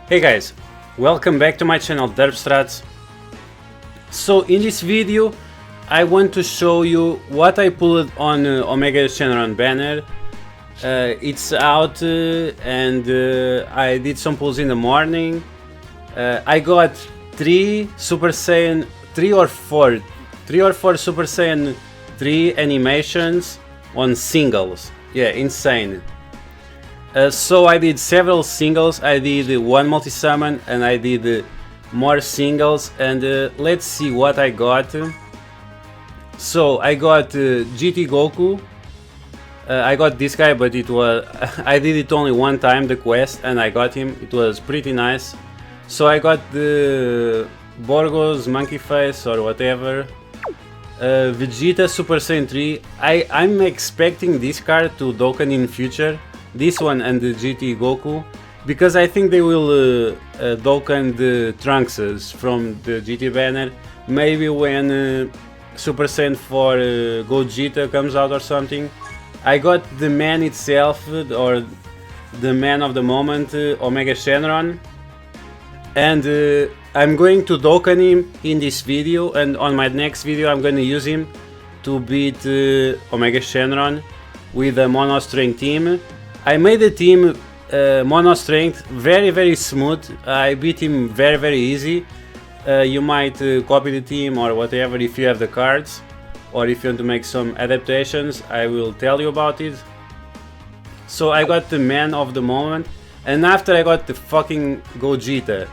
Hey guys, welcome back to my channel Derpstrats. So in this video I want to show you what I pulled on Omega Shenron banner. It's out and I did some pulls in the morning. I got 3 Super Saiyan, 3 or 4 Super Saiyan 3 animations on singles. Yeah, insane. So I did several singles, I did one multi-summon and I did more singles, and let's see what I got. So I got GT Goku. I got this guy, but it was I did it only one time, the quest, and I got him. It was pretty nice. So I got the Borgos Monkey Face or whatever. Vegeta Super Saiyan 3. I'm expecting this card to Dokkan in future. This one and the GT Goku, because I think they will Dokkan the Trunkses from the GT banner, maybe when Super Saiyan 4 Gogeta comes out or something. I got the man itself, or the man of the moment, Omega Shenron, and I'm going to Dokkan him in this video, and on my next video I'm going to use him to beat Omega Shenron with a mono strength team. I made the team mono strength very smooth. I beat him very easy. You might copy the team or whatever if you have the cards, or if you want to make some adaptations, I will tell you about it. So I got the man of the moment, and after I got the fucking Gogeta.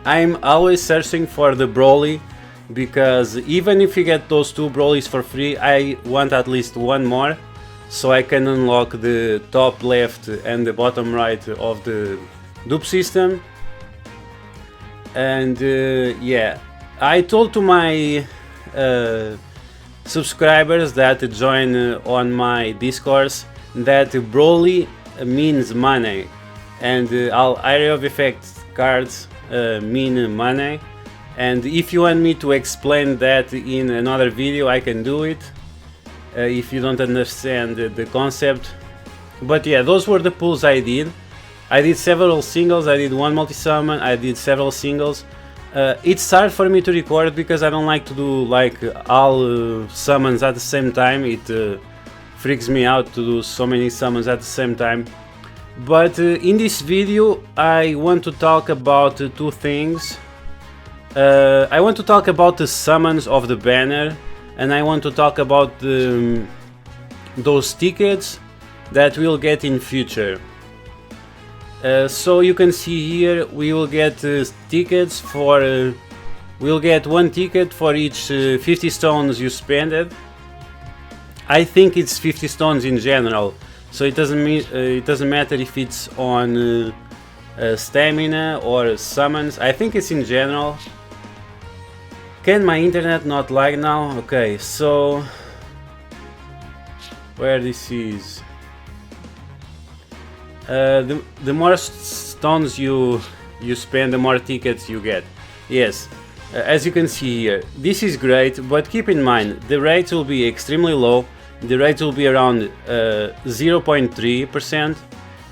I'm always searching for the Broly, because even if you get those 2 Brolys for free, I want at least one more, so I can unlock the top left and the bottom right of the dupe system. And yeah, I told to my subscribers that join on my discourse that Broly means money, and all area of effect cards mean money. And if you want me to explain that in another video, I can do it. If you don't understand the concept. But yeah, those were the pulls I did. I did several singles, I did one multi-summon, I did several singles. It's hard for me to record because I don't like to do like all summons at the same time. It freaks me out to do so many summons at the same time. But in this video I want to talk about 2 things. I want to talk about the summons of the banner, and I want to talk about those tickets that we'll get in future. So you can see here we will get tickets for we'll get 1 ticket for each 50 stones you spend. I think it's 50 stones in general, so it doesn't matter if it's on stamina or summons. I think it's in general. Can my internet not lag now? Okay, so where this is, the more stones you spend, the more tickets you get. Yes, as you can see here, this is great, but keep in mind the rates will be extremely low. The rates will be around 0.3%,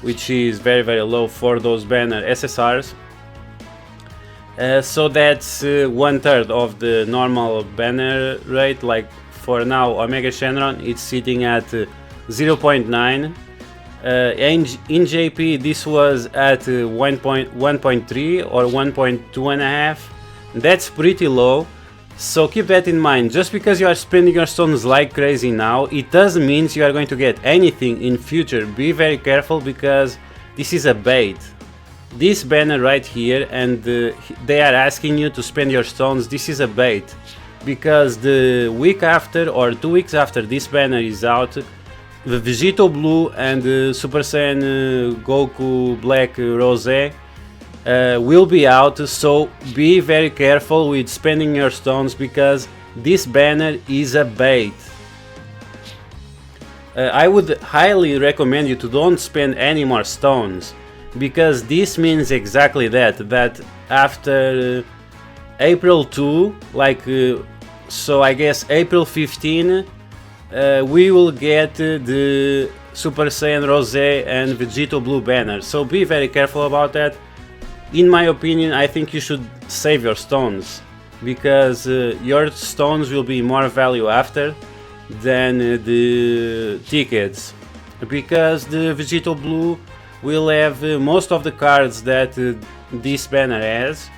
which is very low for those banner SSRs. So that's 1/3 of the normal banner rate. Like for now, Omega Shenron, it's sitting at 0.9. In JP this was at 1.3 or 1.2.5. That's pretty low, so keep that in mind. Just because you are spending your stones like crazy now, it doesn't mean you are going to get anything in future. Be very careful, because this is a bait. This banner right here, and they are asking you to spend your stones, this is a bait, because the week after or 2 weeks after this banner is out, the Vegito Blue and Super Saiyan Goku Black Rose will be out, so be very careful with spending your stones, because this banner is a bait. I would highly recommend you to don't spend any more stones, because this means exactly that after April 2, like so I guess April 15, we will get the Super Saiyan Rose and Vegito Blue banner, so be very careful about that. In my opinion, I think you should save your stones, because your stones will be more value after than the tickets, because the Vegito Blue will have most of the cards that this banner has,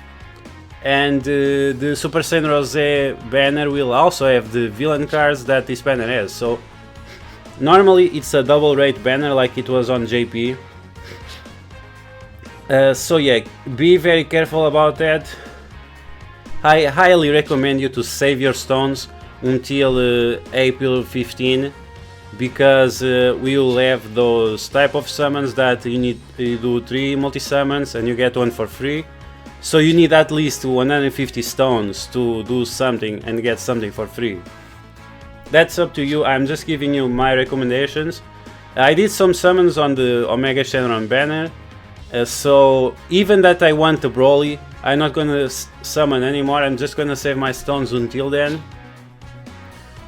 and the Super Saiyan Rose banner will also have the villain cards that this banner has. So normally it's a double rate banner like it was on JP. So yeah, be very careful about that. I highly recommend you to save your stones until April 15, because we will have those type of summons that you need to do 3 multi-summons and you get one for free. So you need at least 150 stones to do something and get something for free. That's up to you, I'm just giving you my recommendations. I did some summons on the Omega Shenron banner, so even that I want the Broly, I'm not gonna summon anymore, I'm just gonna save my stones until then,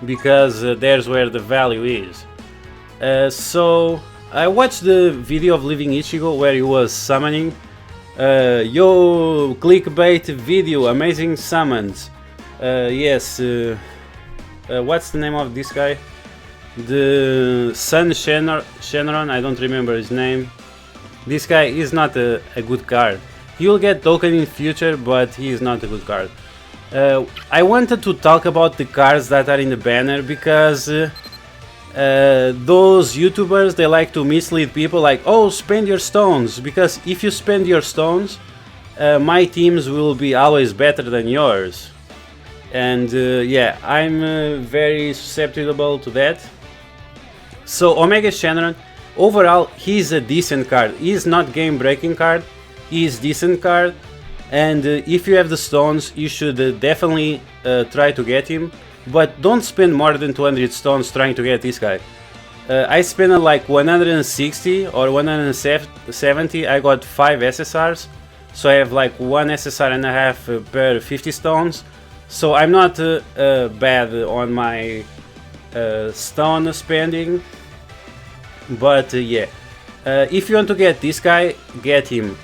because there's where the value is. So I watched the video of Living Ichigo where he was summoning. Yo, clickbait video, amazing summons. Yes, what's the name of this guy? The Sun Shenron, I don't remember his name. This guy is not a good card. He will get token in future, but he is not a good card. I wanted to talk about the cards that are in the banner, because those YouTubers, they like to mislead people like, oh, spend your stones, because if you spend your stones, my teams will be always better than yours. And yeah, I'm very susceptible to that. So Omega Shenron, overall, he's a decent card. He's not game breaking card, he's decent card. And if you have the stones, you should definitely try to get him, but don't spend more than 200 stones trying to get this guy. I spent like 160 or 170, I got 5 SSRs, so I have like 1 SSR and a half per 50 stones, so I'm not bad on my stone spending, but yeah, if you want to get this guy, get him.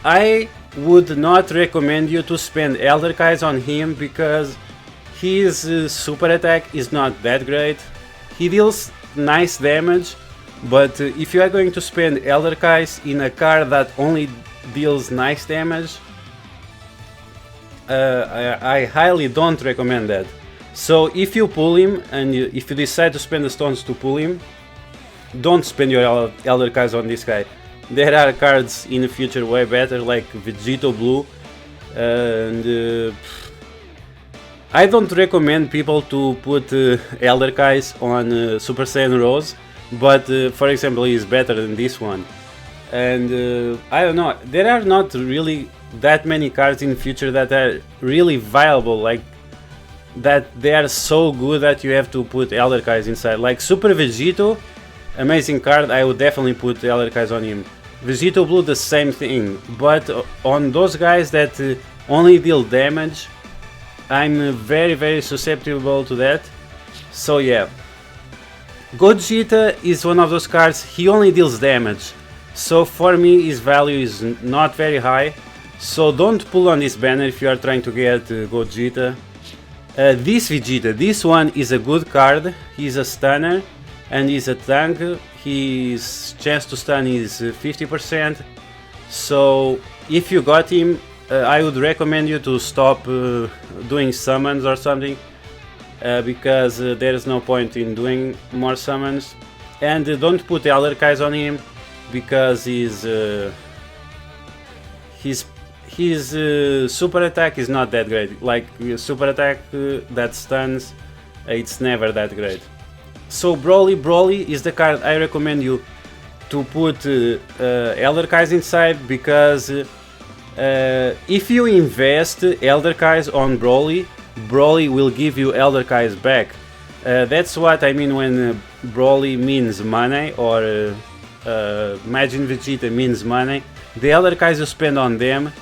I would not recommend you to spend Elder Kais on him, because his super attack is not that great. He deals nice damage, but if you are going to spend Elder Kais in a card that only deals nice damage, I highly don't recommend that. So if you pull him, and if you decide to spend the stones to pull him, don't spend your Elder Kais on this guy. There are cards in the future way better, like Vegito Blue, and I don't recommend people to put Elder Kais on Super Saiyan Rose, but for example, he is better than this one. And I don't know, there are not really that many cards in the future that are really viable, like that they are so good that you have to put Elder Kais inside. Like Super Vegito, amazing card, I would definitely put Elder Kais on him. Vegito Blue, the same thing, but on those guys that only deal damage, I'm very susceptible to that. So yeah, Gogeta is one of those cards, he only deals damage, so for me his value is not very high, so don't pull on this banner if you are trying to get Gogeta. This Vegeta, this one is a good card, he's a stunner and he's a tank, his chance to stun is 50%, so if you got him, I would recommend you to stop doing summons or something, because there is no point in doing more summons. And don't put Elder Kais on him, because his super attack is not that great. Like super attack that stuns, it's never that great. So Broly is the card I recommend you to put Elder Kais inside, because if you invest Elder Kais on Broly, Broly will give you Elder Kais back. That's what I mean when Broly means money, or Majin Vegeta means money. The Elder Kais you spend on them,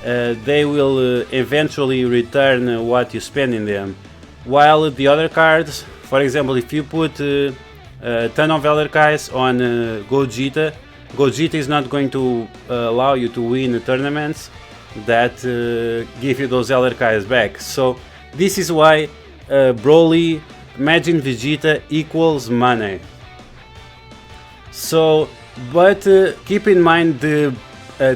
they will eventually return what you spend in them. While the other cards, for example, if you put ton of Elderkais on Gogeta. Gogeta is not going to allow you to win tournaments that give you those Elderkais back. So this is why Broly, Imagine Vegeta equals money. So, but keep in mind the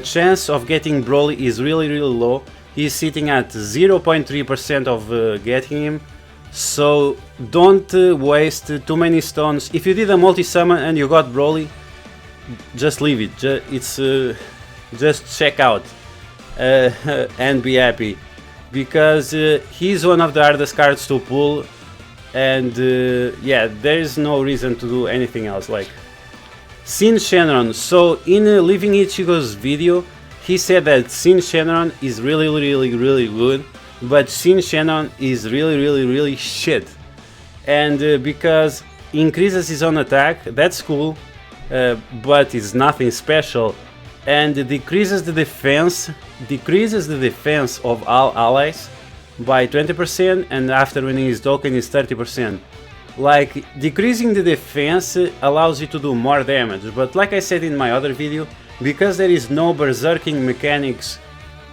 chance of getting Broly is really low. He's sitting at 0.3% of getting him. So don't waste too many stones. If you did a multi-summon and you got Broly, just leave it. Just check out and be happy, because he's one of the hardest cards to pull, and yeah, there is no reason to do anything else. Like Sin Shenron. So in Leaving Ichigo's video, he said that Sin Shenron is really good, but Sin Shenron is really shit. And because increases his own attack, that's cool, but it's nothing special, and decreases the defense of all allies by 20%, and after winning his token is 30%. Like, decreasing the defense allows you to do more damage, but like I said in my other video, because there is no berserking mechanics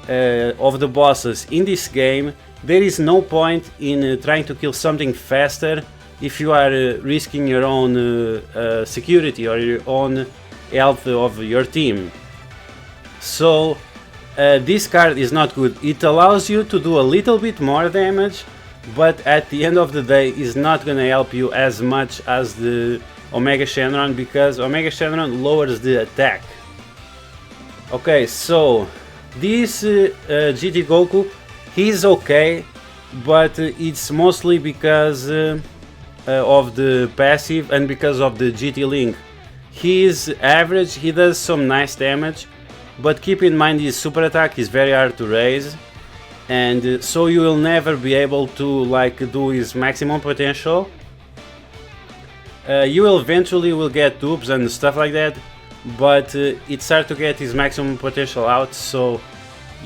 of the bosses in this game, there is no point in trying to kill something faster if you are risking your own security or your own health of your team. So this card is not good. It allows you to do a little bit more damage, but at the end of the day is not gonna help you as much as the Omega Shenron, because Omega Shenron lowers the attack. Okay, so this GT Goku, he's okay, but it's mostly because of the passive and because of the GT Link. He is average, he does some nice damage, but keep in mind his super attack is very hard to raise, and so you will never be able to like do his maximum potential. You will eventually get dupes and stuff like that, but it's hard to get his maximum potential out. So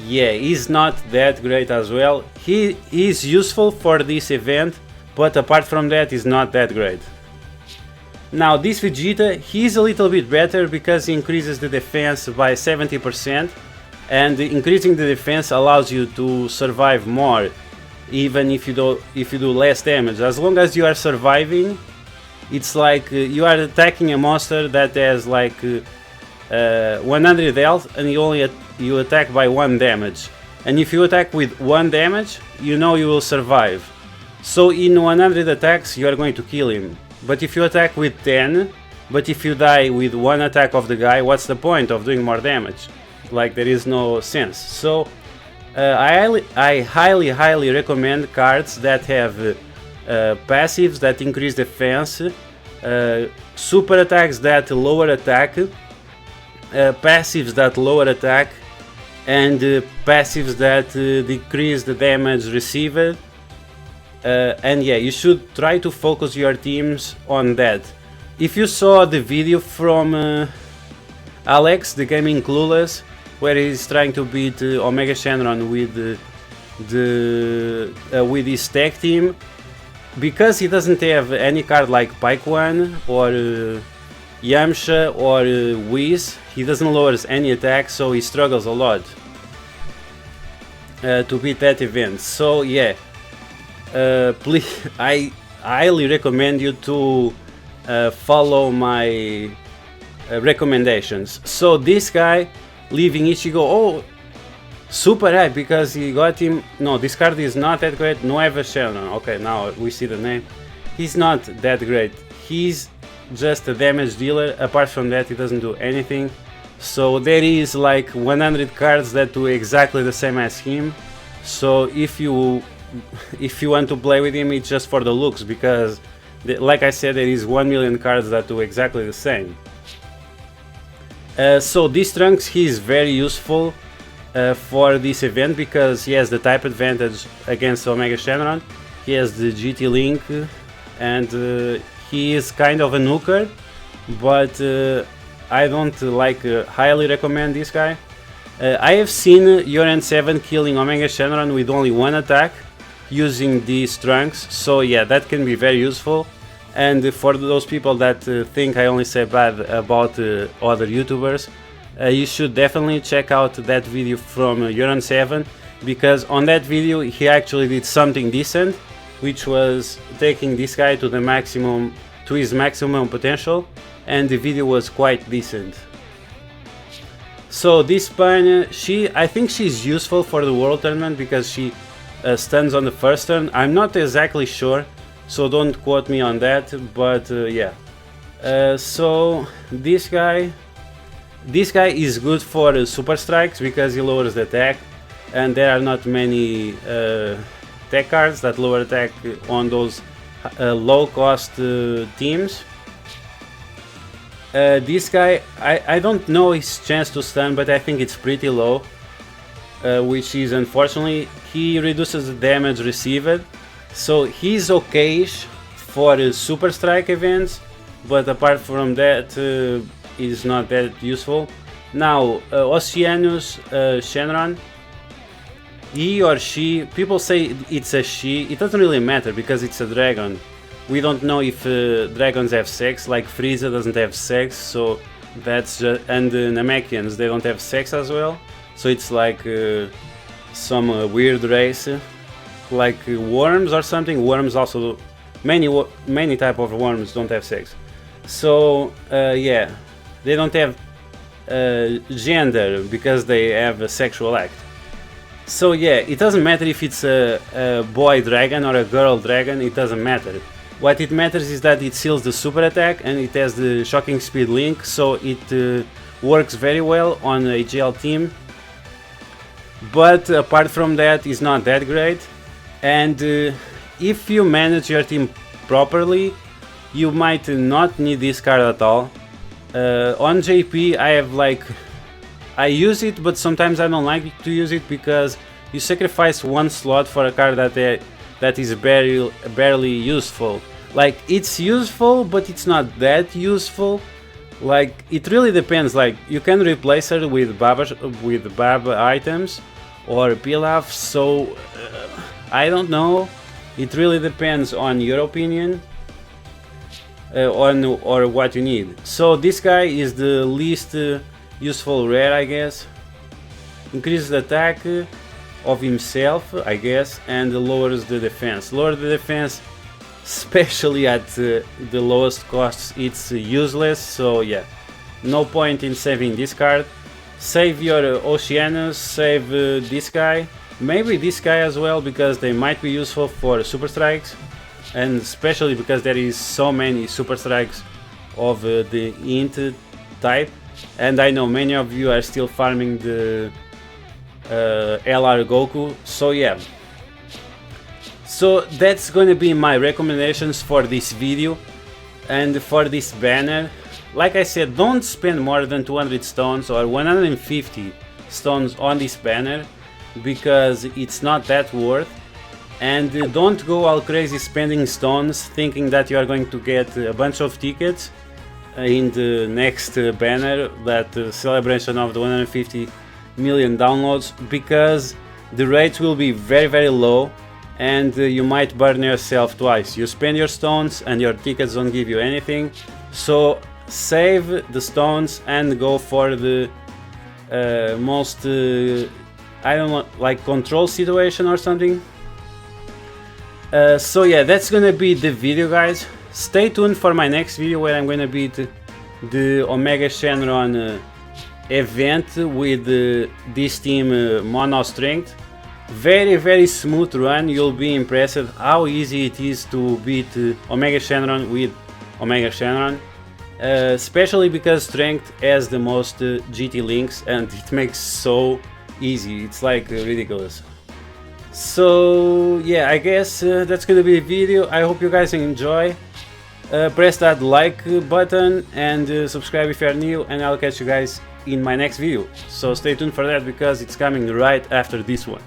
yeah, he's not that great as well. He is useful for this event, but apart from that, he's not that great. Now this Vegeta, he's a little bit better because he increases the defense by 70%, and increasing the defense allows you to survive more, even if you do less damage. As long as you are surviving, it's like you are attacking a monster that has like 100 health, and you attack by 1 damage. And if you attack with 1 damage, you know you will survive. So in 100 attacks you are going to kill him. But if you attack with 10, but if you die with 1 attack of the guy, what's the point of doing more damage? Like, there is no sense. So I highly recommend cards that have passives that increase defense, super attacks that lower attack, passives that lower attack, and passives that decrease the damage received. And yeah, you should try to focus your teams on that. If you saw the video from Alex, the Gaming Clueless, where he's trying to beat Omega Shenron with his tag team, because he doesn't have any card like Paikuan or Yamcha or Whis, he doesn't lower any attack, so he struggles a lot to beat that event. So yeah, please, I highly recommend you to follow my recommendations. So this guy, Leaving Ichigo, oh, super hype because he got him. No, this card is not that great. Nueva Shenron. Okay, now we see the name. He's not that great. He's just a damage dealer. Apart from that, he doesn't do anything. So there is like 100 cards that do exactly the same as him. So if you want to play with him, it's just for the looks, because like I said, there is 1 million cards that do exactly the same. So this Trunks, he is very useful for this event because he has the type advantage against Omega Shenron. He has the GT Link, and he is kind of a nuker, but I don't like highly recommend this guy. I have seen Yoren 7 killing Omega Shenron with only 1 attack using these Trunks, so yeah, that can be very useful. And for those people that think I only say bad about other YouTubers, you should definitely check out that video from Euron7, because on that video he actually did something decent, which was taking this guy to the maximum, to his maximum potential, and the video was quite decent. So this Panya, I think she's useful for the World Tournament because she stuns on the first turn. I'm not exactly sure, so don't quote me on that, but yeah. So this guy is good for super strikes because he lowers the attack, and there are not many tech cards that lower attack on those low cost teams. This guy, I don't know his chance to stun, but I think it's pretty low, which is unfortunately, he reduces the damage received, so he's okay-ish for super strike events, but apart from that is not that useful. Now Oceanus Shenron, he or she, people say it's a she, it doesn't really matter because it's a dragon. We don't know if dragons have sex, like Frieza doesn't have sex, so that's just, and the Namekians, they don't have sex as well, so it's like some weird race, like worms or something. Worms also, many type of worms don't have sex, so yeah, they don't have gender because they have a sexual act. So yeah, it doesn't matter if it's a boy dragon or a girl dragon, it doesn't matter. What it matters is that it seals the super attack and it has the shocking speed link, so it works very well on a GL team. But apart from that, it's not that great. And if you manage your team properly, you might not need this card at all. On JP, I use it, but sometimes I don't like to use it because you sacrifice one slot for a card that is barely useful. Like, it's useful, but it's not that useful. Like, it really depends. Like, you can replace her with Baba items or Pilaf, so I don't know. It really depends on your opinion or what you need. So this guy is the least useful rare, I guess. Increases the attack of himself, I guess, and lowers the defense. Lower the defense, especially at the lowest costs, it's useless, so yeah, no point in saving this card. Save your Oceanus, save this guy, maybe this guy as well, because they might be useful for super strikes, and especially because there is so many super strikes of the int type, and I know many of you are still farming the LR Goku, so yeah. So that's gonna be my recommendations for this video and for this banner. Like I said, don't spend more than 200 stones or 150 stones on this banner because it's not that worth. And don't go all crazy spending stones thinking that you are going to get a bunch of tickets in the next banner, that celebration of the 150 million downloads, because the rates will be very low and you might burn yourself twice. You spend your stones and your tickets don't give you anything, so save the stones and go for the most I don't know, like control situation or something. So yeah, that's gonna be the video, guys. Stay tuned for my next video where I'm gonna beat the Omega Shenron event with this team Mono Strength. Very smooth run. You'll be impressed how easy it is to beat Omega Shenron with Omega Shenron, especially because Strength has the most GT links and it makes so easy, it's like ridiculous. So yeah, I guess that's gonna be the video. I hope you guys enjoy. Press that like button and subscribe if you are new, and I'll catch you guys in my next video. So stay tuned for that because it's coming right after this one.